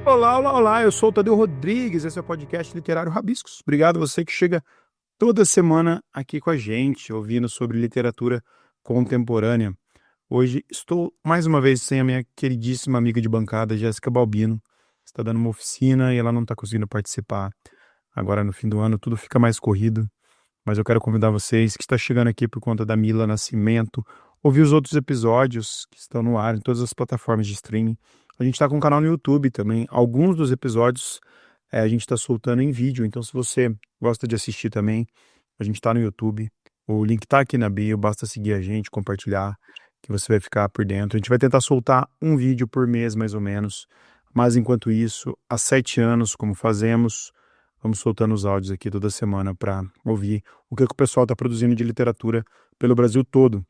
Olá, olá, olá, eu sou o Tadeu Rodrigues, esse é o podcast Literário Rabiscos. Obrigado a você que chega toda semana aqui com a gente, ouvindo sobre literatura contemporânea. Hoje estou mais uma vez sem a minha queridíssima amiga de bancada, Jéssica Balbino. Está dando uma oficina e ela não está conseguindo participar. Agora no fim do ano tudo fica mais corrido, mas eu quero convidar vocês que está chegando aqui por conta da Mila Nascimento, ouvir os outros episódios que estão no ar em todas as plataformas de streaming. A gente está com um canal no YouTube também. Alguns dos episódios a gente está soltando em vídeo, então se você gosta de assistir também, a gente está no YouTube. O link está aqui na bio, basta seguir a gente, compartilhar, que você vai ficar por dentro. A gente vai tentar soltar um vídeo por mês, mais ou menos. Mas enquanto isso, há 7 anos, como fazemos, vamos soltando os áudios aqui toda semana para ouvir o que o pessoal está produzindo de literatura pelo Brasil todo.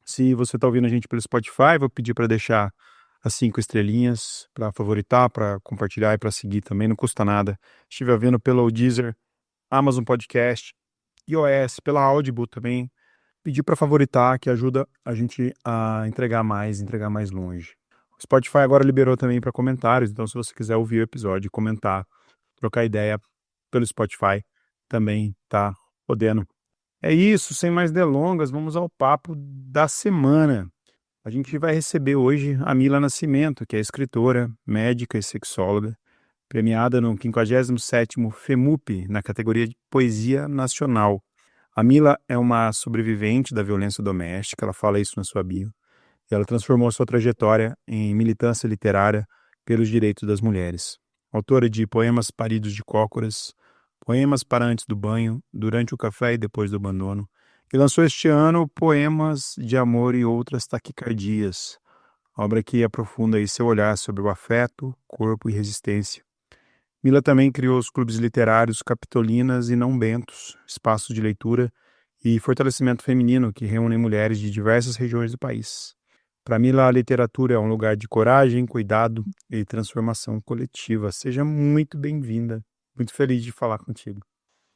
Se você está ouvindo a gente pelo Spotify, vou pedir para deixar as 5 estrelinhas, para favoritar, para compartilhar e para seguir também, não custa nada. Estive ouvindo pelo Deezer, Amazon Podcast, iOS, pela Audible também. Pedir para favoritar, que ajuda a gente a entregar mais longe. O Spotify agora liberou também para comentários, então se você quiser ouvir o episódio, comentar, trocar ideia pelo Spotify, também tá podendo. É isso, sem mais delongas, vamos ao papo da semana. A gente vai receber hoje a Mila Nascimento, que é escritora, médica e sexóloga, premiada no 57º FEMUP, na categoria de Poesia Nacional. A Mila é uma sobrevivente da violência doméstica, ela fala isso na sua bio, e ela transformou sua trajetória em militância literária pelos direitos das mulheres. Autora de poemas paridos de cócoras, poemas para antes do banho, durante o café e depois do abandono, e lançou este ano Poemas de Amor e Outras Taquicardias, obra que aprofunda aí seu olhar sobre o afeto, corpo e resistência. Mila também criou os clubes literários Capitolinas e Não Bentos, espaços de leitura e fortalecimento feminino que reúnem mulheres de diversas regiões do país. Para Mila, a literatura é um lugar de coragem, cuidado e transformação coletiva. Seja muito bem-vinda. Muito feliz de falar contigo.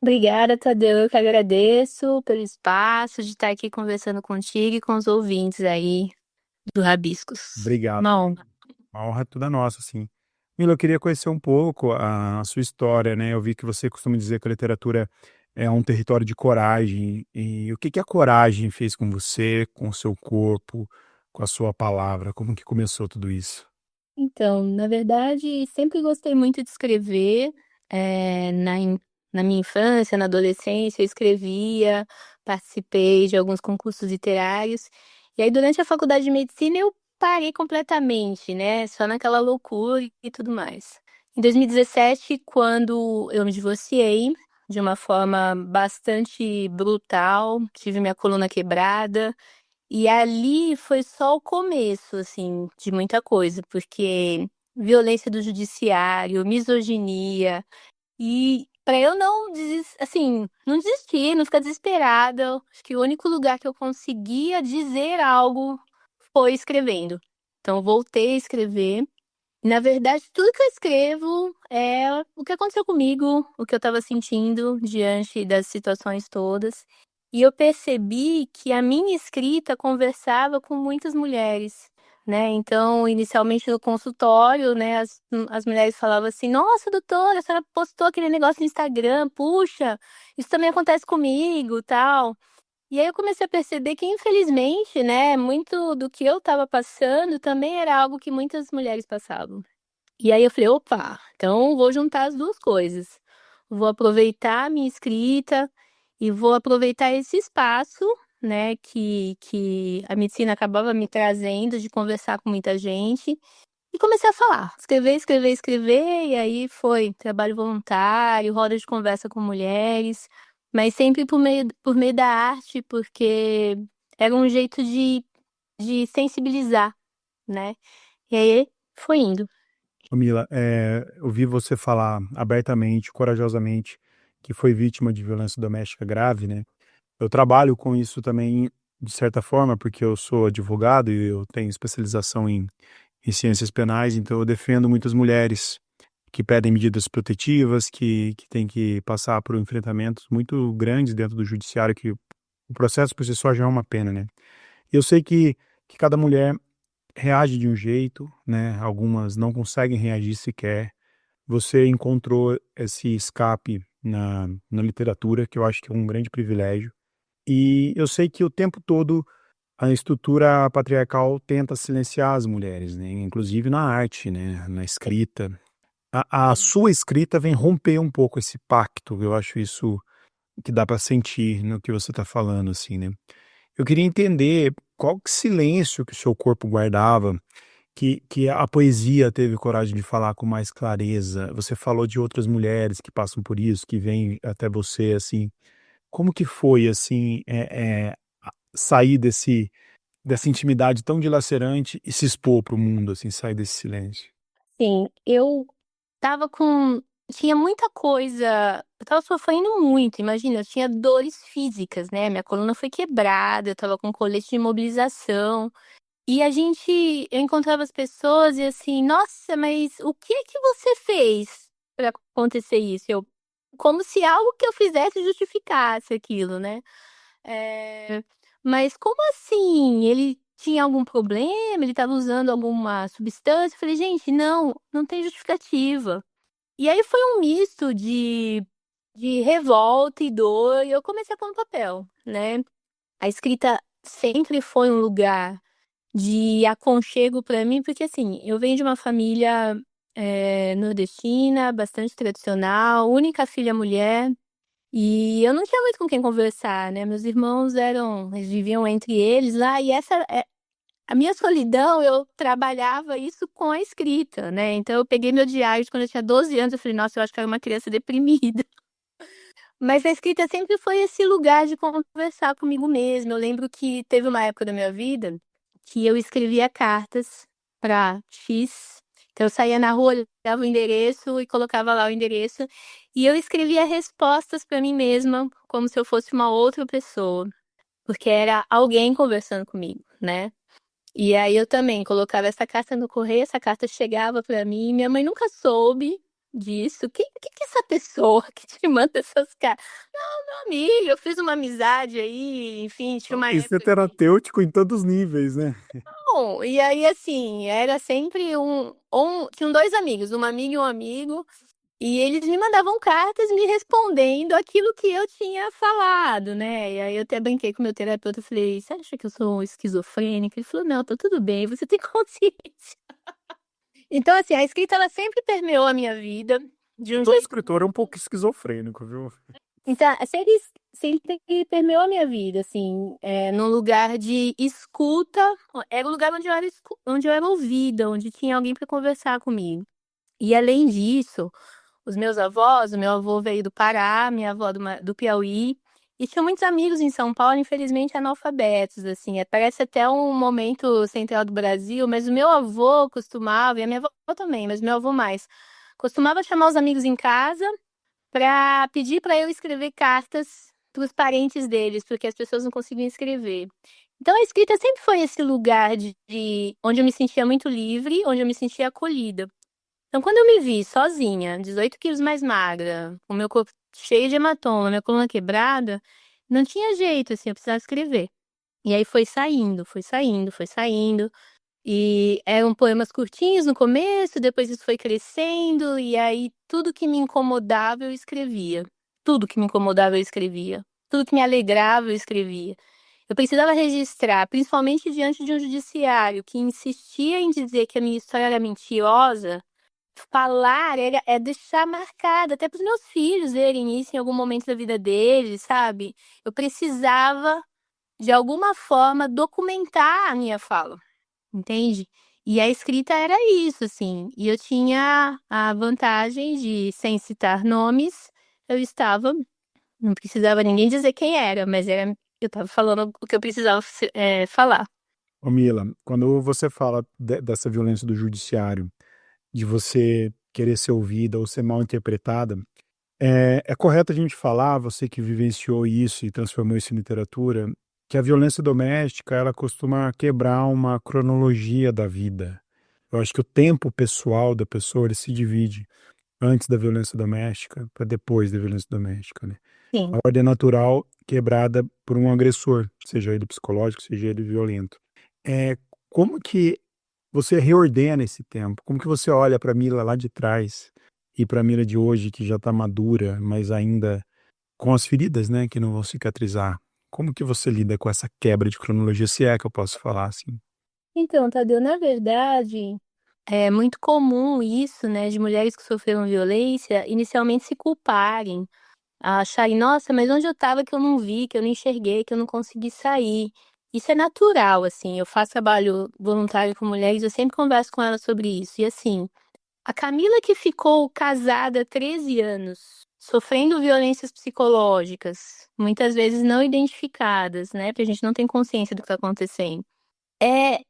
Obrigada, Tadeu. Eu que agradeço pelo espaço de estar aqui conversando contigo e com os ouvintes aí do Rabiscos. Obrigado. Uma honra. A honra é toda nossa, sim. Mila, eu queria conhecer um pouco a sua história, né? Eu vi que você costuma dizer que a literatura é um território de coragem. E o que que a coragem fez com você, com o seu corpo, com a sua palavra? Como que começou tudo isso? Então, na verdade, sempre gostei muito de escrever. Na minha infância, na adolescência, eu escrevia, participei de alguns concursos literários. E aí, durante a faculdade de medicina, eu parei completamente, né? Só naquela loucura e tudo mais. Em 2017, quando eu me divorciei, de uma forma bastante brutal, tive minha coluna quebrada. E ali foi só o começo, assim, de muita coisa, porque violência do judiciário, misoginia, e para eu não desistir, não ficar desesperada, acho que o único lugar que eu conseguia dizer algo foi escrevendo. Então, eu voltei a escrever. Na verdade, tudo que eu escrevo é o que aconteceu comigo, o que eu estava sentindo diante das situações todas. E eu percebi que a minha escrita conversava com muitas mulheres, né? Então, inicialmente no consultório, né, as mulheres falavam assim: Nossa, doutora, a senhora postou aquele negócio no Instagram, puxa, isso também acontece comigo, tal. E aí eu comecei a perceber que, infelizmente, né, muito do que eu estava passando também era algo que muitas mulheres passavam. E aí eu falei, opa, então vou juntar as duas coisas. Vou aproveitar a minha escrita e vou aproveitar esse espaço, né, que a medicina acabava me trazendo de conversar com muita gente. E comecei a falar, escrever, escrever, escrever, e aí foi trabalho voluntário, roda de conversa com mulheres, mas sempre por meio da arte, porque era um jeito de sensibilizar, né? E aí foi indo. Ô, Mila, eu vi você falar abertamente, corajosamente, que foi vítima de violência doméstica grave, né? Eu trabalho com isso também, de certa forma, porque eu sou advogado e eu tenho especialização em ciências penais, então eu defendo muitas mulheres que pedem medidas protetivas, que têm que passar por enfrentamentos muito grandes dentro do judiciário, que o processo por si só já é uma pena, né? E eu sei que cada mulher reage de um jeito, né? Algumas não conseguem reagir sequer, você encontrou esse escape na literatura, que eu acho que é um grande privilégio. E eu sei que o tempo todo a estrutura patriarcal tenta silenciar as mulheres, né? Inclusive na arte, né? Na escrita. A Sim. sua escrita vem romper um pouco esse pacto. Eu acho isso que dá para sentir no que você está falando, assim, né? Eu queria entender qual que silêncio que o seu corpo guardava, que a poesia teve coragem de falar com mais clareza. Você falou de outras mulheres que passam por isso, que vêm até você, assim. Como que foi, assim, sair dessa intimidade tão dilacerante e se expor para o mundo, assim, sair desse silêncio? Sim, eu tava com tinha muita coisa, eu estava sofrendo muito, imagina, eu tinha dores físicas, né, minha coluna foi quebrada, eu estava com colete de imobilização, e eu encontrava as pessoas e assim: "Nossa, mas o que que você fez pra acontecer isso?" Como se algo que eu fizesse justificasse aquilo, né. Eh, "Mas como assim? Ele tinha algum problema? Ele estava usando alguma substância?" Eu falei: "Gente, não, não tem justificativa". E aí foi um misto de revolta e dor, e eu comecei a pôr no papel, né. A escrita sempre foi um lugar de aconchego para mim, porque, assim, eu venho de uma família, nordestina, bastante tradicional, única filha mulher, e eu não tinha muito com quem conversar, né, meus irmãos eles viviam entre eles lá, e a minha solidão, eu trabalhava isso com a escrita, né, então eu peguei meu diário de quando eu tinha 12 anos, eu falei: "Nossa, eu acho que eu era uma criança deprimida". Mas a escrita sempre foi esse lugar de conversar comigo mesma. Eu lembro que teve uma época da minha vida que eu escrevia cartas para X, então eu saía na rua, olhava o endereço e colocava lá o endereço, e eu escrevia respostas para mim mesma, como se eu fosse uma outra pessoa, porque era alguém conversando comigo, né. E aí eu também colocava essa carta no correio, essa carta chegava para mim, minha mãe nunca soube disso. Que é essa pessoa que te manda essas cartas? "Não, meu amigo, eu fiz uma amizade aí", enfim, tinha uma Isso é época que terapêutico em todos os níveis, né? bom, e aí, assim, era sempre tinham 2 amigos, uma amiga e um amigo, e eles me mandavam cartas me respondendo aquilo que eu tinha falado, né. E aí eu até brinquei com o meu terapeuta, eu falei: "Você acha que eu sou esquizofrênica?" Ele falou: "Não, tá tudo bem, você tem consciência". Então, assim, a escrita ela sempre permeou a minha vida, de um Todo jeito escritor é um pouco esquizofrênico, viu? então, sempre permeou a minha vida, assim, num lugar de escuta, era o lugar onde eu era ouvida, onde tinha alguém para conversar comigo. E além disso, os meus avós, o meu avô veio do Pará, minha avó do Piauí, e tinha muitos amigos em São Paulo, infelizmente analfabetos, assim, parece até um momento central do Brasil, mas o meu avô costumava, e a minha avó também, mas meu avô mais, costumava chamar os amigos em casa para pedir para eu escrever cartas para os parentes deles, porque as pessoas não conseguiam escrever. Então a escrita sempre foi esse lugar de onde eu me sentia muito livre, onde eu me sentia acolhida. Então quando eu me vi sozinha, 18 quilos mais magra, com meu corpo cheio de hematoma, minha coluna quebrada, não tinha jeito, assim, eu precisava escrever. E aí foi saindo, foi saindo, foi saindo, e eram poemas curtinhos no começo, depois isso foi crescendo, e aí tudo que me incomodava eu escrevia. Tudo que me incomodava eu escrevia. Tudo que me alegrava eu escrevia. Eu precisava registrar, principalmente diante de um judiciário que insistia em dizer que a minha história era mentirosa. Falar é deixar marcado, até para os meus filhos verem isso em algum momento da vida deles, sabe. Eu precisava, de alguma forma, documentar a minha fala. Entende? E a escrita era isso, assim, e eu tinha a vantagem de, sem citar nomes, eu estava não precisava ninguém dizer quem era, mas eu estava falando o que eu precisava falar. Ô Mila, quando você fala dessa violência do judiciário, de você querer ser ouvida ou ser mal interpretada, é correto a gente falar, você que vivenciou isso e transformou isso em literatura, que a violência doméstica ela costuma quebrar uma cronologia da vida. Eu acho que o tempo pessoal da pessoa ele se divide antes da violência doméstica para depois da violência doméstica, né? A Sim. ordem natural quebrada por um agressor, seja ele psicológico, seja ele violento. É, como que você reordena esse tempo? Como que você olha para a Mila lá de trás e para a Mila de hoje, que já está madura, mas ainda com as feridas, né, que não vão cicatrizar. Como que você lida com essa quebra de cronologia, se é que eu posso falar assim? Então, Tadeu, na verdade, é muito comum isso, né, de mulheres que sofreram violência inicialmente se culparem, acharem, nossa, mas onde eu estava que eu não vi, que eu não enxerguei, que eu não consegui sair. Isso é natural, assim. Eu faço trabalho voluntário com mulheres, eu sempre converso com elas sobre isso. E assim, a Camila que ficou casada há 13 anos, sofrendo violências psicológicas, muitas vezes não identificadas, né? Porque a gente não tem consciência do que está acontecendo. É,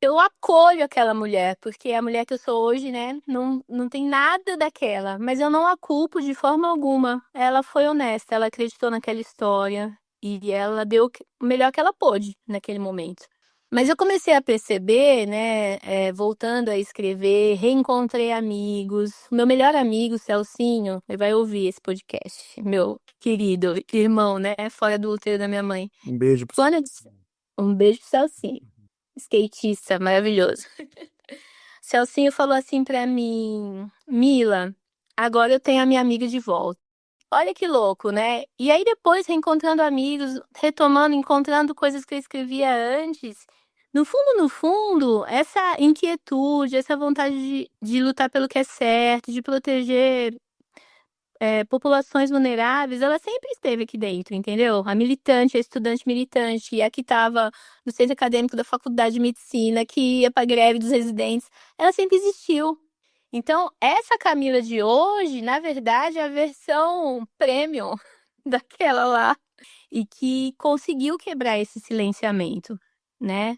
eu acolho aquela mulher, porque a mulher que eu sou hoje, né, não tem nada daquela, mas eu não a culpo de forma alguma. Ela foi honesta, ela acreditou naquela história e ela deu o melhor que ela pôde naquele momento. Mas eu comecei a perceber, né, voltando a escrever, reencontrei amigos. O meu melhor amigo, Celcinho, ele vai ouvir esse podcast, meu querido irmão, né, fora do útero da minha mãe. Um beijo para Quando eu disse- Um beijo pro Celcinho, skatista maravilhoso. Celcinho falou assim pra mim, Mila, agora eu tenho a minha amiga de volta. Olha que louco, né? E aí depois, reencontrando amigos, retomando, encontrando coisas que eu escrevia antes, no fundo, essa inquietude, essa vontade de lutar pelo que é certo, de proteger populações vulneráveis, ela sempre esteve aqui dentro, entendeu? A militante, a estudante militante, a que estava no centro acadêmico da Faculdade de Medicina, que ia para a greve dos residentes, ela sempre existiu. Então, essa Camila de hoje, na verdade, é a versão premium daquela lá, e que conseguiu quebrar esse silenciamento, né?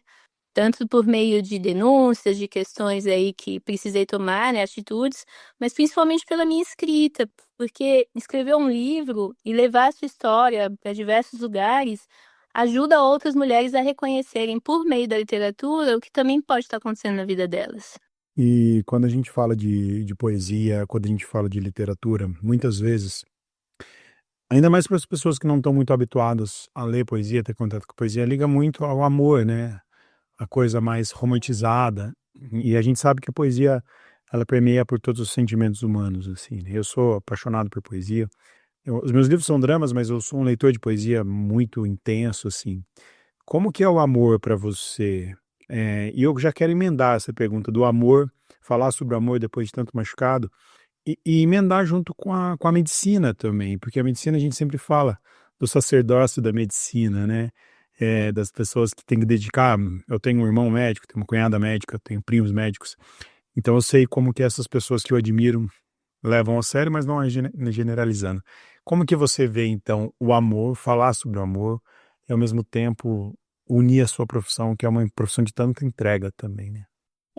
Tanto por meio de denúncias, de questões aí que precisei tomar, né, atitudes, mas principalmente pela minha escrita, porque escrever um livro e levar a sua história para diversos lugares ajuda outras mulheres a reconhecerem por meio da literatura o que também pode estar acontecendo na vida delas. E quando a gente fala de poesia, quando a gente fala de literatura, muitas vezes, ainda mais para as pessoas que não estão muito habituadas a ler poesia, ter contato com poesia, liga muito ao amor, né? A coisa mais romantizada. E a gente sabe que a poesia, ela permeia por todos os sentimentos humanos, assim, né? Eu sou apaixonado por poesia. Os meus livros são dramas, mas eu sou um leitor de poesia muito intenso, assim. Como que é o amor para você? E eu já quero emendar essa pergunta do amor, falar sobre o amor depois de tanto machucado, e emendar junto com a medicina também, porque a medicina a gente sempre fala do sacerdócio da medicina, né? Das pessoas que têm que dedicar. Eu tenho um irmão médico, tenho uma cunhada médica, tenho primos médicos, então eu sei como que essas pessoas que eu admiro levam a sério, mas não é generalizando. Como que você vê, então, o amor, falar sobre o amor, e ao mesmo tempo unir a sua profissão, que é uma profissão de tanta entrega também, né?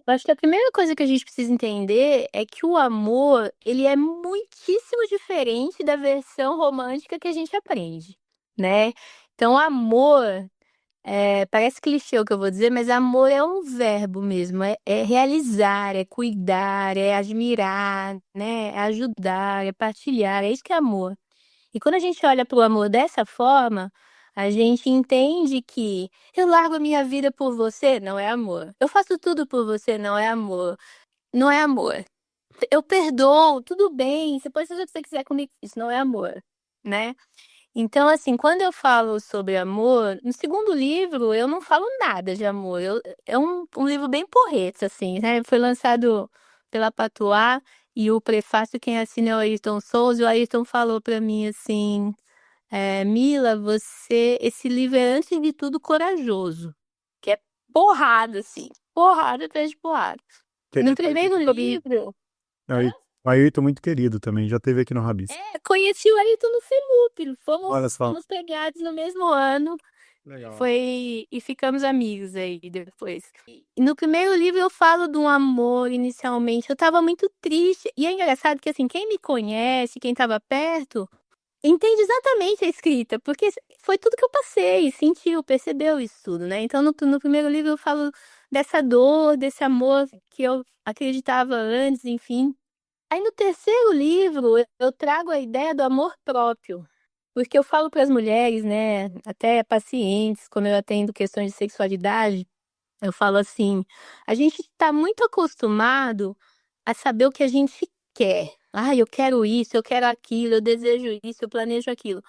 Eu acho que a primeira coisa que a gente precisa entender é que o amor, ele é muitíssimo diferente da versão romântica que a gente aprende, né? Então, amor, parece clichê o que eu vou dizer, mas amor é um verbo mesmo, é realizar, é cuidar, é admirar, né? É ajudar, é partilhar, é isso que é amor. E quando a gente olha para o amor dessa forma, a gente entende que eu largo a minha vida por você, não é amor. Eu faço tudo por você, não é amor. Não é amor. Eu perdoo, tudo bem, você pode fazer o que você quiser comigo, isso não é amor, né? Então, assim, quando eu falo sobre amor, no segundo livro eu não falo nada de amor. É um livro bem porreta, assim, né? Foi lançado pela Patois e o prefácio quem assina é o Ayrton Souza. E o Ayrton falou pra mim assim, Mila, esse livro é antes de tudo corajoso, que é porrada, assim, porrada atrás de porrada. E no Querido primeiro Ayrton também. livro, O Ayrton muito querido também, já esteve aqui no Rabisco. conheci o Ayrton no FEMUP, Olha só. fomos pegados no mesmo ano. Legal. Foi e ficamos amigos aí depois. E no primeiro livro eu falo de um amor inicialmente. Eu tava muito triste. E é engraçado que assim, quem me conhece, quem tava perto, entende exatamente a escrita, porque foi tudo que eu passei, sentiu, percebeu isso tudo, né? Então no primeiro livro eu falo dessa dor, desse amor que eu acreditava antes, enfim. Aí no terceiro livro eu trago a ideia do amor próprio. Porque eu falo para as mulheres, né, até pacientes, quando eu atendo questões de sexualidade, eu falo assim: a gente está muito acostumado a saber o que a gente quer. Ah, eu quero isso, eu quero aquilo, eu desejo isso, eu planejo aquilo.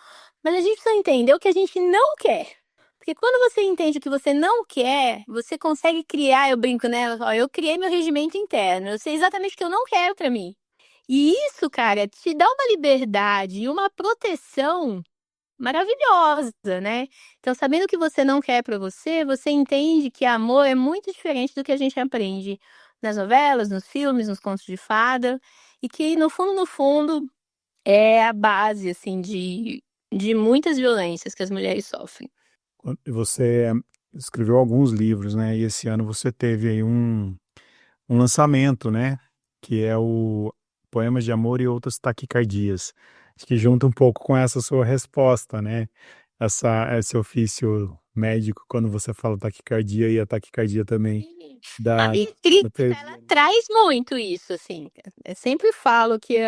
Mas a gente precisa entender o que a gente não quer. Porque quando você entende o que você não quer, você consegue criar, eu brinco, né? Ó, eu criei meu regimento interno, eu sei exatamente o que eu não quero pra mim. E isso, cara, te dá uma liberdade e uma proteção maravilhosa, né? Então, sabendo o que você não quer pra você, você entende que amor é muito diferente do que a gente aprende nas novelas, nos filmes, nos contos de fada, e que no fundo, é a base, assim, de muitas violências que as mulheres sofrem. Você escreveu alguns livros, né? E esse ano você teve aí um lançamento, né? Que é o Poemas de Amor e Outras Taquicardias. Acho que junta um pouco com essa sua resposta, né? Esse ofício médico, quando você fala taquicardia e a taquicardia também A da, minha da escrita, ela poesia. traz muito isso, assim. Eu sempre falo que,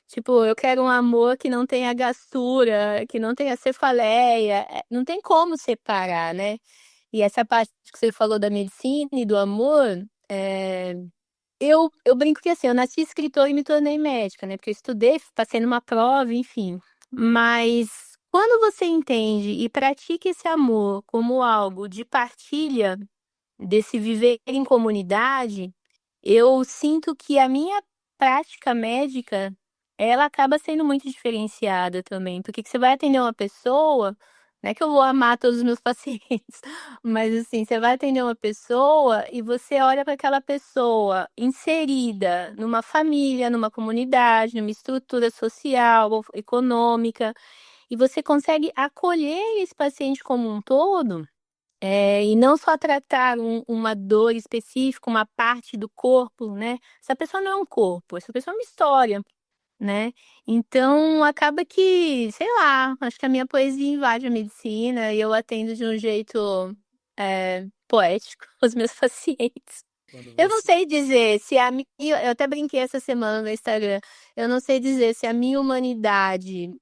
tipo, eu quero um amor que não tenha gastura, que não tenha cefaleia. Não tem como separar, né? E essa parte que você falou da medicina e do amor, eu brinco que assim, eu nasci escritora e me tornei médica, né? Porque eu estudei, passei numa prova, enfim. Mas quando você entende e pratica esse amor como algo de partilha, desse viver em comunidade, eu sinto que a minha prática médica, ela acaba sendo muito diferenciada também, porque que você vai atender uma pessoa, não é que eu vou amar todos os meus pacientes, mas assim, você vai atender uma pessoa e você olha para aquela pessoa inserida numa família, numa comunidade, numa estrutura social ou econômica, e você consegue acolher esse paciente como um todo, e não só tratar uma dor específica, uma parte do corpo, né? Essa pessoa não é um corpo, essa pessoa é uma história, né? Então acaba que, sei lá, acho que a minha poesia invade a medicina e eu atendo de um jeito poético os meus pacientes. Quando Eu não você sei dizer se a minha. Eu até brinquei essa semana no Instagram. Eu não sei dizer se a minha humanidade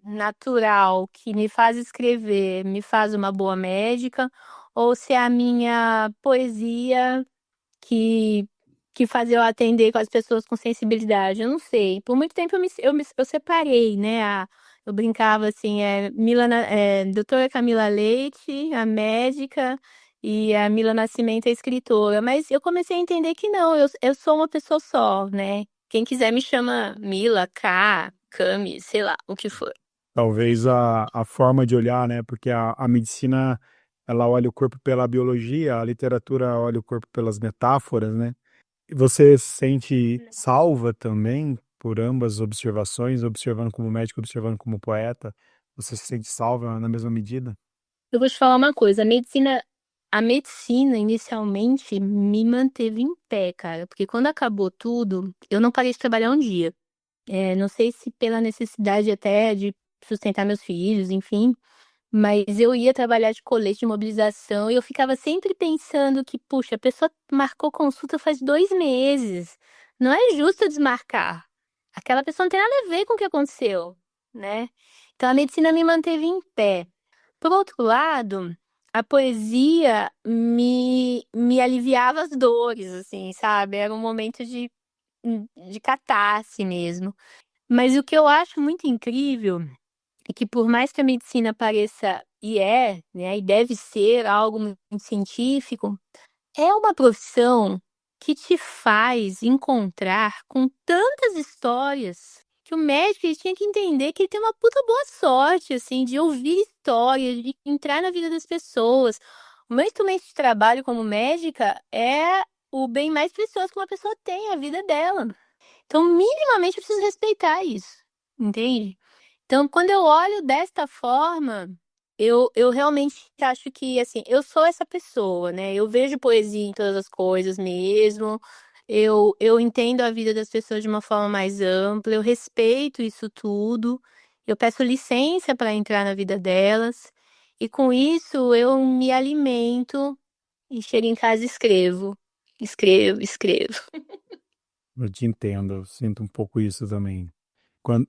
natural, que me faz escrever, me faz uma boa médica, ou se é a minha poesia que, que faz eu atender com as pessoas com sensibilidade. Eu não sei. Por muito tempo eu separei, né? Eu brincava assim, doutora Camila Leite, a médica. E a Mila Nascimento é escritora, mas eu comecei a entender que não, eu sou uma pessoa só, né? Quem quiser me chama Mila, Cami, sei lá, o que for. talvez a forma de olhar, né? Porque a medicina, ela olha o corpo pela biologia, a literatura olha o corpo pelas metáforas, né? E você se sente salva também por ambas observações, observando como médico, observando como poeta? Você se sente salva na mesma medida? Eu vou te falar uma coisa, a medicina inicialmente me manteve em pé, cara, porque quando acabou tudo, eu não parei de trabalhar um dia. Não sei se pela necessidade até de sustentar meus filhos, enfim, mas eu ia trabalhar de colete de mobilização e eu ficava sempre pensando que, puxa, a pessoa marcou consulta faz 2 meses. Não é justo desmarcar. Aquela pessoa não tem nada a ver com o que aconteceu, né? Então a medicina me manteve em pé. Por outro lado, a poesia me aliviava as dores, assim, sabe? Era um momento de catarse mesmo. Mas o que eu acho muito incrível é que por mais que a medicina pareça né, e deve ser algo muito científico, é uma profissão que te faz encontrar com tantas histórias que o médico ele tinha que entender que ele tem uma puta boa sorte, assim, de ouvir histórias, de entrar na vida das pessoas. O meu instrumento de trabalho como médica é o bem mais precioso que uma pessoa tem, a vida dela. Então, minimamente, eu preciso respeitar isso, entende? Então, quando eu olho desta forma, eu realmente acho que, assim, eu sou essa pessoa, né? Eu vejo poesia em todas as coisas mesmo, eu entendo a vida das pessoas de uma forma mais ampla, eu respeito isso tudo, eu peço licença para entrar na vida delas, e com isso eu me alimento e chego em casa e escrevo, escrevo, escrevo. Eu te entendo, eu sinto um pouco isso também.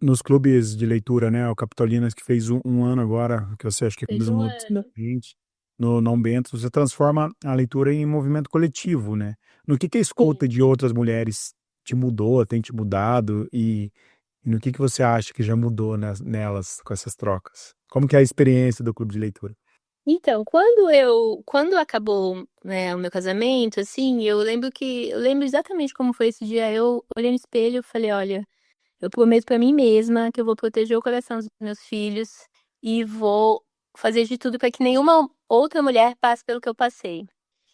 Nos clubes de leitura, né? O Capitolinas que fez um ano agora, que você acha que Fez um ano. gente, no Não Bento, você transforma a leitura em movimento coletivo, né? No que a escuta de outras mulheres te mudou, tem te mudado e no que você acha que já mudou nelas com essas trocas? Como que é a experiência do clube de leitura? Então, quando acabou, né, o meu casamento, assim, eu lembro exatamente como foi esse dia. Eu olhei no espelho e falei: "Olha, eu prometo pra mim mesma que eu vou proteger o coração dos meus filhos e vou fazer de tudo para que nenhuma outra mulher passe pelo que eu passei".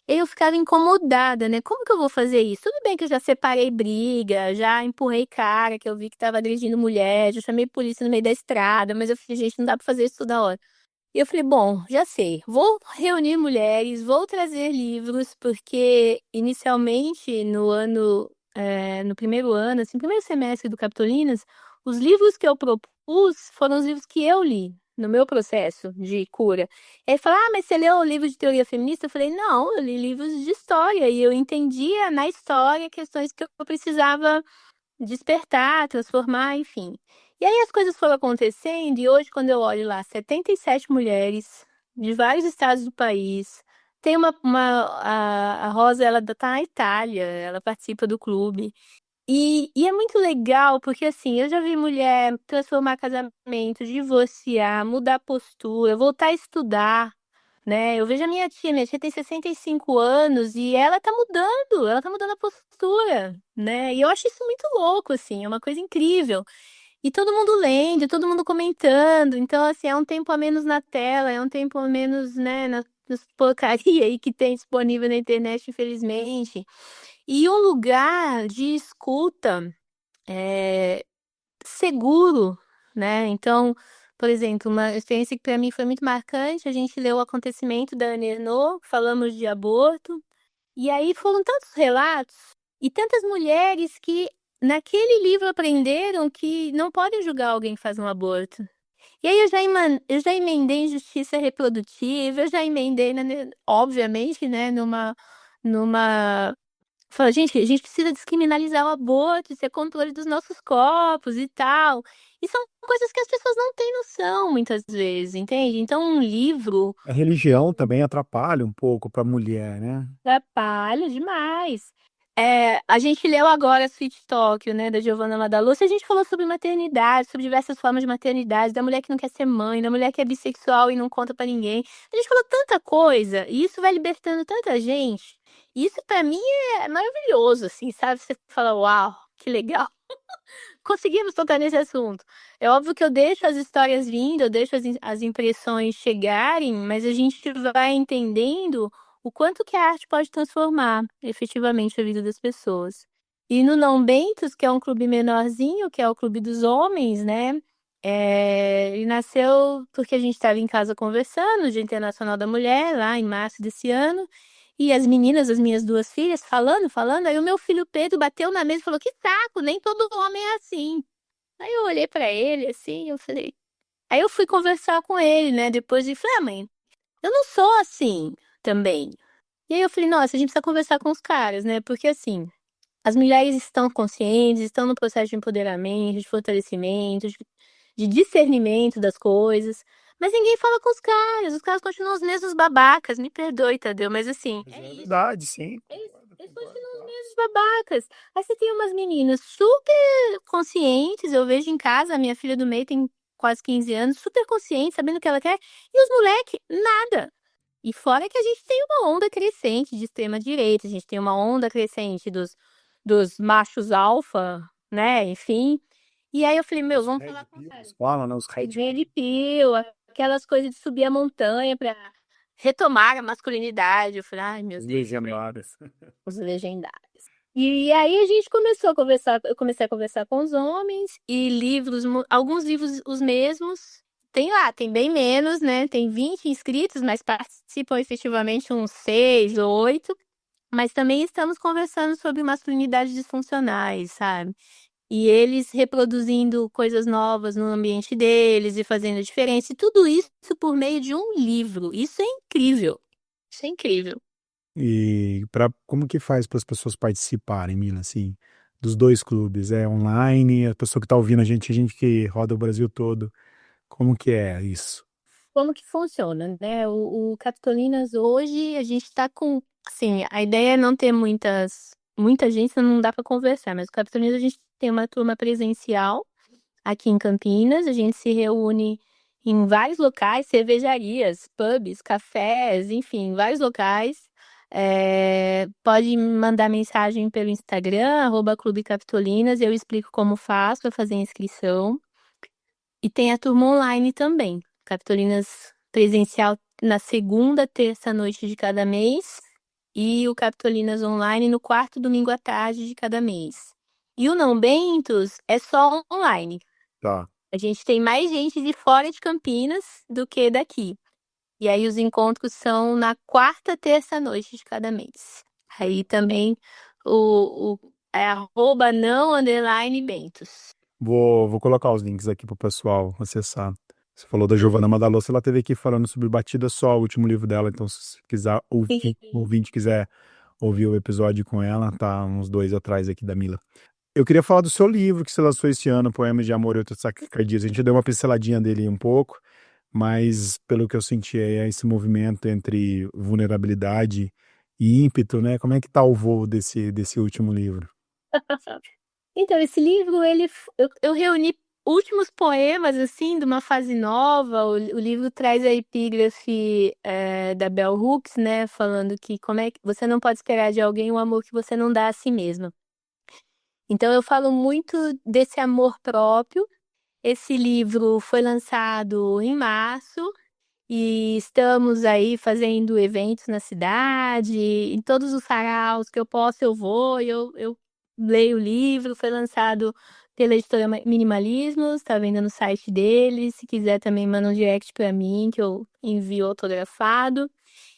Eu ficava incomodada, né, como que eu vou fazer isso? Tudo bem que eu já separei briga, já empurrei cara que eu vi que estava agredindo mulher, já chamei polícia no meio da estrada, mas eu falei: "Gente, não dá pra fazer isso toda hora". E eu falei: "Bom, já sei, vou reunir mulheres, vou trazer livros", porque inicialmente no primeiro ano, assim, primeiro semestre do Capitolinas, os livros que eu propus foram os livros que eu li, no meu processo de cura. E aí fala: "Ah, mas você leu o livro de teoria feminista?" Eu falei: "Não, eu li livros de história e eu entendia na história questões que eu precisava despertar, transformar, enfim". E aí as coisas foram acontecendo e hoje quando eu olho lá 77 mulheres de vários estados do país, tem a Rosa ela tá na Itália, ela participa do clube. E é muito legal porque, assim, eu já vi mulher transformar casamento, divorciar, mudar postura, voltar a estudar, né. Eu vejo a minha tia tem 65 anos e ela tá mudando a postura, né. E eu acho isso muito louco, assim, é uma coisa incrível. E todo mundo lendo, todo mundo comentando, então, assim, é um tempo a menos na tela, é um tempo a menos, né, nas porcaria aí que tem disponível na internet, infelizmente. E um lugar de escuta, eh, seguro, né. Então, por exemplo, uma experiência que para mim foi muito marcante, a gente leu O Acontecimento da Annie Ernaux, falamos de aborto, e aí foram tantos relatos e tantas mulheres que naquele livro aprenderam que não podem julgar alguém que faz um aborto. E aí eu já emendei em justiça reprodutiva, eu já emendei na ne obviamente, né, numa fala: "Gente, a gente precisa descriminalizar o aborto, isso é controle dos nossos corpos e tal". E são coisas que as pessoas não têm noção muitas vezes, entende? Então um livro A religião também atrapalha um pouco para a mulher, né? atrapalha demais. A gente leu agora Sweet Tokyo, né, da Giovanna Madalozzi, e a gente falou sobre maternidade, sobre diversas formas de maternidade, da mulher que não quer ser mãe, da mulher que é bissexual e não conta pra ninguém. A gente falou tanta coisa, e isso vai libertando tanta gente. E isso pra mim é maravilhoso, assim, sabe, você fala: "Uau, que legal, conseguimos tocar nesse assunto". É óbvio que eu deixo as histórias vindo, eu deixo as impressões chegarem, mas a gente vai entendendo o quanto que a arte pode transformar, efetivamente, a vida das pessoas. E no Não Bentos, que é um clube menorzinho, que é o clube dos homens, né, ele nasceu porque a gente estava em casa conversando, Dia Internacional da Mulher, lá em março desse ano, e as meninas, as minhas 2 filhas, falando, aí o meu filho Pedro bateu na mesa e falou: "Que saco, nem todo homem é assim". Aí eu olhei pra ele, assim, eu falei aí eu fui conversar com ele, né, depois e falei: "Ah, mãe, eu não sou assim também". E aí eu falei: "Nossa, a gente precisa conversar com os caras, né", porque assim, as mulheres estão conscientes, estão no processo de empoderamento, de fortalecimento, de discernimento das coisas, mas ninguém fala com os caras continuam os mesmos babacas, me perdoe, Tadeu, mas assim, Mas é é isso. verdade, sim. Concordo, Eles concordo, continuam os claro. mesmos babacas. Aí você tem umas meninas super conscientes, eu vejo em casa, a minha filha do meio tem quase 15 anos, super consciente, sabendo o que ela quer, e os moleque, nada. E fora que a gente tem uma onda crescente de extrema direita, a gente tem uma onda crescente dos machos alfa, né, enfim. E aí eu falei: "Meu, Os vamos red falar com o cara". pills falam, né, os red Red pill. pill, aquelas coisas de subir a montanha pra retomar a masculinidade. Eu falei: "Ai, meu Os Deus". legendários. Os legendários. E aí a gente começou a conversar eu comecei a conversar com os homens e livros alguns livros os mesmos, tem lá, tem bem menos, né, tem 20 inscritos, mas participam efetivamente uns 6 ou 8, mas também estamos conversando sobre masculinidades disfuncionais, sabe. E eles reproduzindo coisas novas no ambiente deles e fazendo a diferença, e tudo isso por meio de um livro, isso é incrível, isso é incrível. E para como que faz para as pessoas participarem, Mila, assim, dos 2 clubes? É online? A pessoa que está ouvindo a gente que roda o Brasil todo, como que é isso? Como que funciona, né, o Capitolinas hoje a gente está com assim, a ideia é não ter muitas muita gente, não dá para conversar, mas o Capitolinas a gente tem uma turma presencial aqui em Campinas, a gente se reúne em vários locais, cervejarias, pubs, cafés, enfim, vários locais. Pode me mandar mensagem pelo Instagram, @Clube Capitolinas, eu explico como faz para fazer a inscrição. E tem a turma online também, Capitolinas presencial na segunda, terça noite de cada mês e o Capitolinas online no quarto domingo à tarde de cada mês. E o Não Bentos é só online. Tá. A gente tem mais gente de fora de Campinas do que daqui. E aí os encontros são na quarta, terça noite de cada mês. Aí também é @não_bentos. Vou colocar os links aqui pro pessoal acessar. Você falou da Giovanna Madalosso, ela teve aqui falando sobre Batida Só, o último livro dela, então se quiser, o ouvinte quiser ouvir o episódio com ela, tá uns 2 atrás aqui da Mila. Eu queria falar do seu livro que você lançou esse ano, Poemas de Amor e Outras Sacardias. A gente deu uma pinceladinha dele um pouco, mas pelo que eu senti é esse movimento entre vulnerabilidade e ímpeto, né? Como é que tá o voo desse último livro? Então, esse livro, eu reuni últimos poemas, assim, de uma fase nova. O livro traz a epígrafe da Bell Hooks, né? Falando que como é que você não pode esperar de alguém o amor que você não dá a si mesma. Então, eu falo muito desse amor próprio. Esse livro foi lançado em março e estamos aí fazendo eventos na cidade, em todos os saraus que eu posso, eu vou, eu leio o livro. Foi lançado pela editora Minimalismos, está vendo no site deles. Se quiser também manda um direct para mim, que eu envio autografado.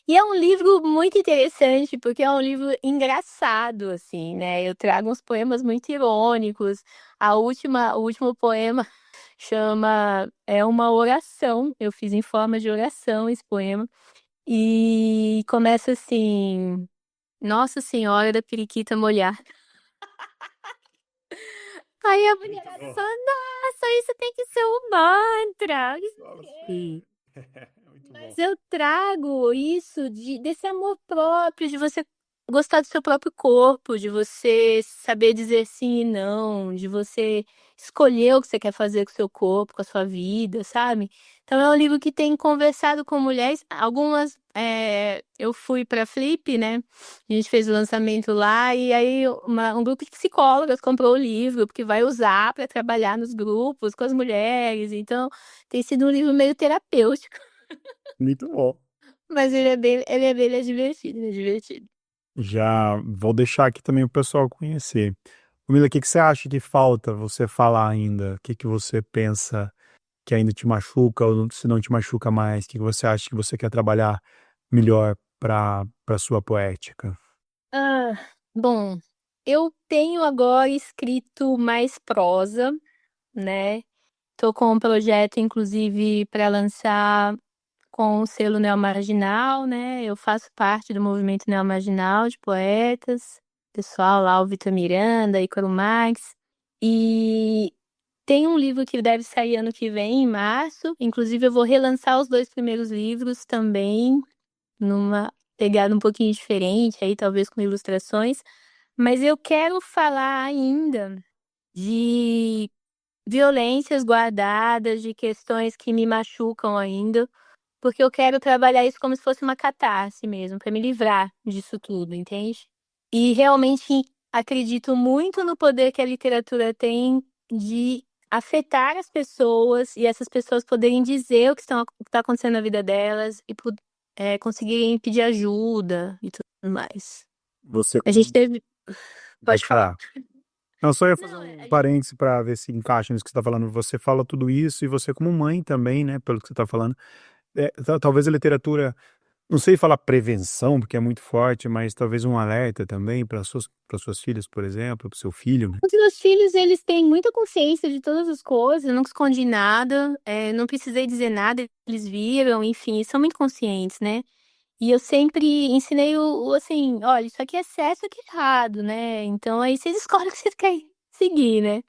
E é um livro muito interessante, porque é um livro engraçado, assim, né? Eu trago uns poemas muito irônicos. O último poema chama É uma oração. Eu fiz em forma de oração esse poema. E começa assim: Nossa Senhora da Periquita Molhada. Aí a mulher fala: Nossa, isso tem que ser um mantra. Sim. Muito bom. Mas eu trago isso desse amor próprio, de você gostar do seu próprio corpo, de você saber dizer sim e não, de você escolher o que você quer fazer com o seu corpo, com a sua vida, sabe? Então é um livro que tem conversado com mulheres. Algumas, eu fui para Flip, né? A gente fez o lançamento lá e aí um grupo de psicólogas comprou o livro porque vai usar para trabalhar nos grupos com as mulheres. Então tem sido um livro meio terapêutico. Muito bom. Mas ele é divertido, ele é divertido. Já vou deixar aqui também o pessoal conhecer. Camila, o que que você acha que falta você falar ainda? O que que você pensa que ainda te machuca ou se não te machuca mais? O que que você acha que você quer trabalhar melhor para sua poética? Ah, bom, eu tenho agora escrito mais prosa, né? Tô com um projeto, inclusive, para lançar com o selo Neomarginal, né? Eu faço parte do movimento Neomarginal de poetas, pessoal lá, o Vitor Miranda, Ícaro Marx. E tem um livro que deve sair ano que vem, em março. Inclusive, eu vou relançar os 2 primeiros livros também, numa pegada um pouquinho diferente, aí talvez com ilustrações. Mas eu quero falar ainda de violências guardadas, de questões que me machucam ainda, porque eu quero trabalhar isso como se fosse uma catarse mesmo, para me livrar disso tudo, entende? E realmente acredito muito no poder que a literatura tem de afetar as pessoas e essas pessoas poderem dizer o que está acontecendo na vida delas e conseguirem pedir ajuda e tudo mais. Você A gente teve. pode Pode falar. falar. Não, só ia fazer Não, um parêntese para ver se encaixa nisso que você está falando. Você fala tudo isso e você como mãe também, né, pelo que você está falando. Talvez a literatura, não sei falar prevenção, porque é muito forte, mas talvez um alerta também para suas filhas, por exemplo, para o seu filho, né? os meus filhos, eles têm muita consciência de todas as coisas, eu nunca escondi nada, não precisei dizer nada, eles viram, enfim, são muito conscientes, né? E eu sempre ensinei assim, olha, isso aqui é certo, isso aqui é errado, né? Então aí vocês escolhem o que vocês querem seguir, né?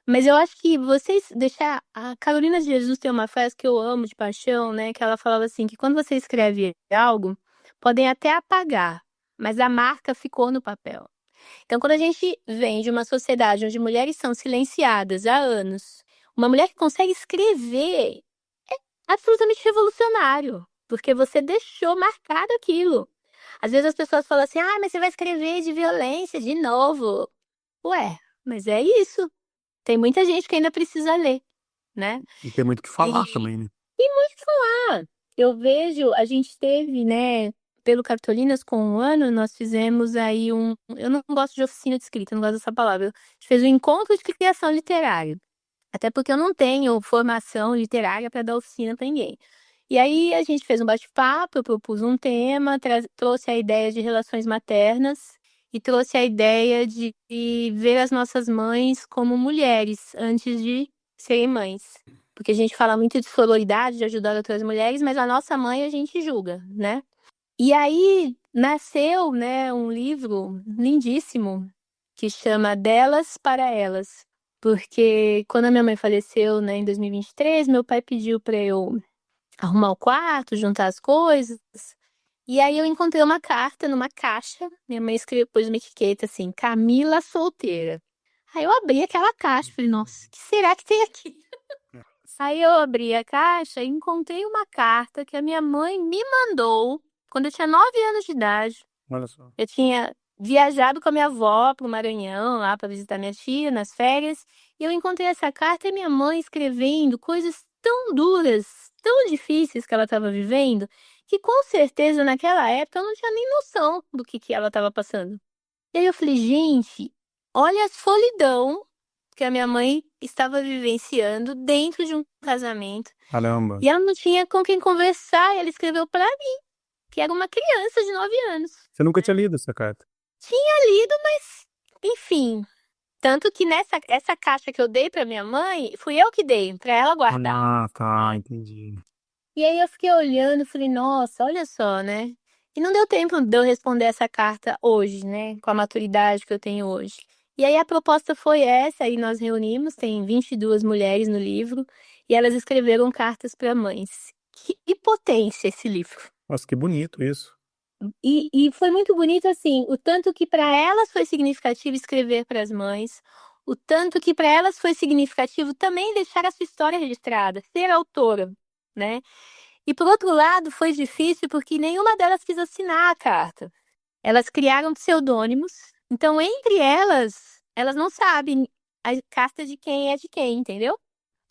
Mas eu acho que vocês deixar. A Carolina de Jesus tem uma frase que eu amo de paixão, né? Que ela falava assim: que quando você escreve algo, podem até apagar, mas a marca ficou no papel. Então, quando a gente vem de uma sociedade onde mulheres são silenciadas há anos, uma mulher que consegue escrever é absolutamente revolucionário, porque você deixou marcado aquilo. Às vezes as pessoas falam assim, mas você vai escrever de violência de novo. Ué, mas é isso. Tem muita gente que ainda precisa ler, né? E tem muito o que falar também, né? Eu vejo, a gente teve, né, pelo Cartolinas com um ano, nós fizemos aí eu não gosto de oficina de escrita, não gosto dessa palavra. A gente fez um encontro de criação literária. Até porque eu não tenho formação literária para dar oficina para ninguém. E aí a gente fez um bate-papo, eu propus um tema, trouxe a ideia de relações maternas e trouxe a ideia de ver as nossas mães como mulheres antes de serem mães. Porque a gente fala muito de sororidade, de ajudar outras mulheres, mas a nossa mãe a gente julga, né? E aí nasceu, né, um livro lindíssimo que chama Delas para Elas. Porque quando a minha mãe faleceu, né, em 2023, meu pai pediu para eu arrumar o quarto, juntar as coisas. E aí eu encontrei uma carta numa caixa. Minha mãe escreveu, pôs uma etiqueta assim, Camila solteira. Aí eu abri aquela caixa, falei, nossa, o que será que tem aqui? Aí eu abri a caixa e encontrei uma carta que a minha mãe me mandou quando eu tinha 9 anos de idade. Olha só. Eu tinha viajado com a minha avó para o Maranhão, lá para visitar minha tia nas férias, e eu encontrei essa carta e minha mãe escrevendo coisas tão duras, tão difíceis que ela estava vivendo, que com certeza naquela época eu não tinha nem noção do que ela estava passando. E aí eu falei, gente, olha a solidão que a minha mãe estava vivenciando dentro de um casamento. Caramba. E ela não tinha com quem conversar, e ela escreveu para mim, que era uma criança de 9 anos. Você nunca tinha lido essa carta? Tinha lido, mas enfim. Tanto que essa caixa que eu dei pra minha mãe, fui eu que dei, pra ela guardar. Ah, tá, entendi. E aí eu fiquei olhando e falei, nossa, olha só, né? E não deu tempo de eu responder essa carta hoje, né? Com a maturidade que eu tenho hoje. E aí a proposta foi essa, aí nós reunimos, tem 22 mulheres no livro, e elas escreveram cartas para mães. Que potência esse livro! Nossa, que bonito isso. E foi muito bonito, assim, o tanto que para elas foi significativo escrever para as mães, o tanto que para elas foi significativo também deixar a sua história registrada, ser autora, né? E por outro lado, foi difícil porque nenhuma delas quis assinar a carta. Elas criaram pseudônimos, então entre elas não sabem a carta de quem, entendeu?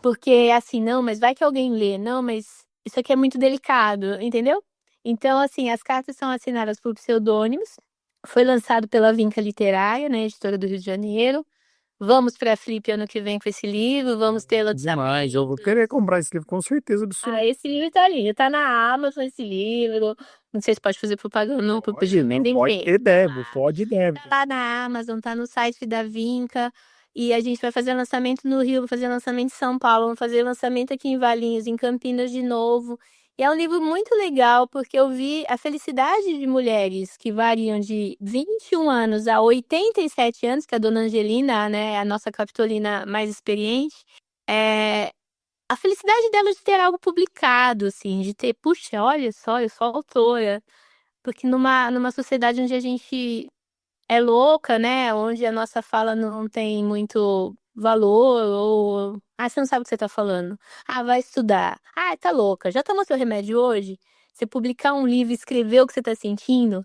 Porque assim, não, mas vai que alguém lê, não, mas isso aqui é muito delicado, entendeu? Então, assim, as cartas são assinadas por pseudônimos. Foi lançado pela Vinca Literária, né, editora do Rio de Janeiro. Vamos para a Flip ano que vem com esse livro, vamos ter Demais, eu vou querer comprar esse livro com certeza absoluta. esse livro tá lindo, tá na Amazon esse livro. Não sei se pode fazer propaganda não, pro pedido, Pode e deve, pode e deve. tá lá na Amazon, tá no site da Vinca. E a gente vai fazer lançamento no Rio, vai fazer lançamento em São Paulo, vamos fazer lançamento aqui em Valinhos, em Campinas de novo. E é um livro muito legal, porque eu vi a felicidade de mulheres que variam de 21 anos a 87 anos, que é a dona Angelina, né, a nossa capitolina mais experiente. É, a felicidade delas de ter algo publicado, assim, de ter, puxa, olha só, eu sou autora. Porque numa sociedade onde a gente é louca, né? Onde a nossa fala não tem muito valor, ou você não sabe o que você tá falando. Vai estudar. Tá louca. Já tomou seu remédio hoje? Você publicar um livro e escrever o que você tá sentindo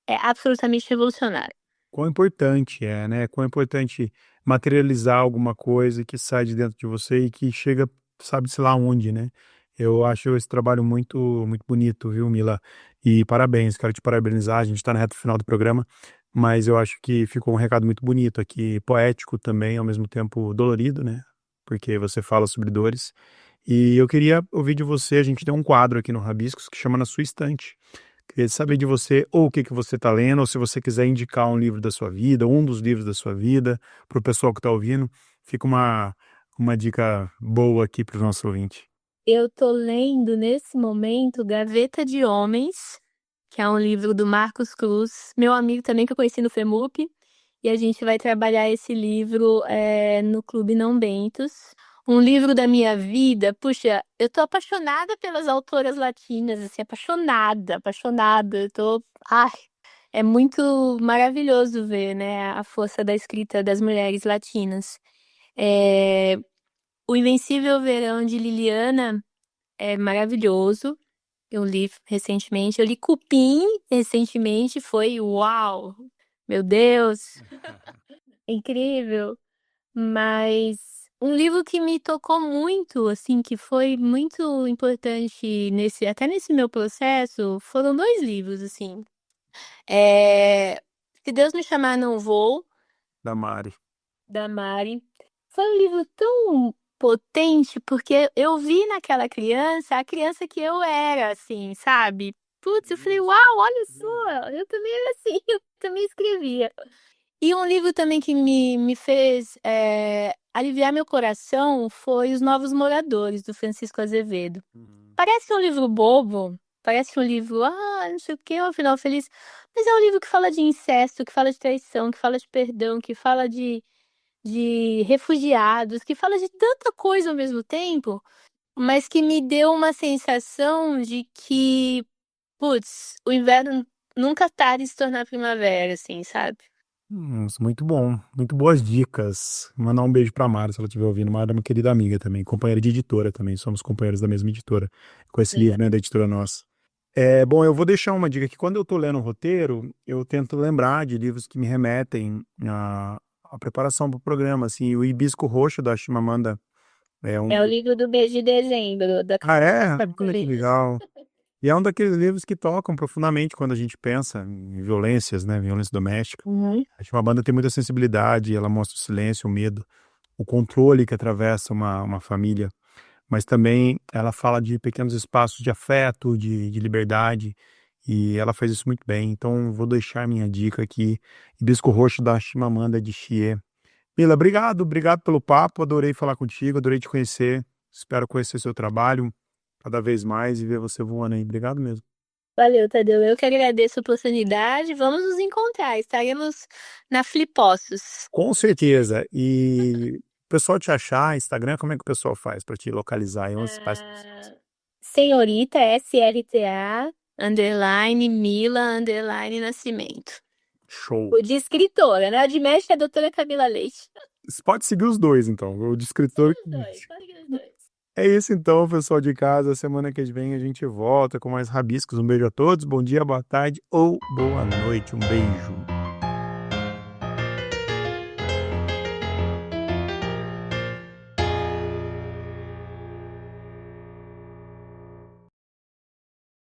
é absolutamente revolucionário. Quão importante é, né? Quão importante materializar alguma coisa que sai de dentro de você e que chega, sabe-se lá onde, né? Eu acho esse trabalho muito, muito bonito, viu, Mila? E parabéns, quero te parabenizar. A gente está na reta final do programa, mas eu acho que ficou um recado muito bonito aqui, poético também, ao mesmo tempo dolorido, né? Porque você fala sobre dores. E eu queria ouvir de você, a gente tem um quadro aqui no Rabiscos que chama Na Sua Estante. Queria saber de você ou o que que você está lendo, ou se você quiser indicar um livro da sua vida, um dos livros da sua vida, para o pessoal que está ouvindo. Fica uma dica boa aqui para os nossos ouvintes. Eu tô lendo nesse momento Gaveta de Homens, que é um livro do Marcos Cruz, meu amigo também que eu conheci no FEMUP, e a gente vai trabalhar esse livro no Clube Não Bentos. Um livro da minha vida, puxa, eu tô apaixonada pelas autoras latinas, assim, apaixonada, apaixonada. Eu tô, É muito maravilhoso ver, né, a força da escrita das mulheres latinas. É, O Invencível Verão de Liliana é maravilhoso. Eu li recentemente. Eu li Cupim recentemente. Foi uau! Meu Deus, incrível! Mas um livro que me tocou muito, assim, que foi muito importante até nesse meu processo, foram dois livros, assim. É, Se Deus Me Chamar, Não Vou, Da Mari. da Mari. Foi um livro tão potente, porque eu vi naquela criança a criança que eu era, assim, sabe? Putz, eu falei, uau, olha só, eu também era assim, eu também escrevia. E um livro também que me fez aliviar meu coração foi Os Novos Moradores, do Francisco Azevedo. Parece um livro bobo, parece um livro, não sei o quê, um final feliz, mas é um livro que fala de incesto, que fala de traição, que fala de perdão, que fala de refugiados, que fala de tanta coisa ao mesmo tempo, mas que me deu uma sensação de que, putz, o inverno nunca tarde de se tornar primavera, assim, sabe? Muito bom. Muito boas dicas. Mandar um beijo pra Mara, se ela estiver ouvindo. Mara é uma querida amiga também, companheira de editora também. Somos companheiros da mesma editora. Com esse livro, Legal. né, da editora nossa. Bom, eu vou deixar uma dica que quando eu tô lendo o roteiro, eu tento lembrar de livros que me remetem à preparação para o programa, assim. O Hibisco Roxo, da Chimamanda, é um... É o livro do mês de dezembro, da Ah, é? Olha que Cabeça. legal. E é um daqueles livros que tocam profundamente quando a gente pensa em violências, né? Violência doméstica. Uhum. A Chimamanda tem muita sensibilidade, ela mostra o silêncio, o medo, o controle que atravessa uma família, mas também ela fala de pequenos espaços de afeto, de liberdade, e ela faz isso muito bem. Então, vou deixar minha dica aqui, Hibisco Roxo, da Chimamanda Adichie. Mila, obrigado pelo papo, adorei falar contigo, adorei te conhecer, espero conhecer seu trabalho cada vez mais e ver você voando aí. Obrigado mesmo. Valeu, Tadeu. Eu que agradeço a oportunidade. Vamos nos encontrar. Estaremos na Flipossos. Com certeza. E o pessoal te achar, Instagram, como é que o pessoal faz para te localizar? E onde se faz? Senhorita SLTA, underline, Mila, underline, Nascimento. Show. O de escritora, né? O de mestre é a doutora Camila Leite. Você pode seguir os dois, então. O de escritor. Os dois, pode ser os dois. É isso, então, pessoal de casa. Semana que vem a gente volta com mais rabiscos. Um beijo a todos. Bom dia, boa tarde ou boa noite. Um beijo.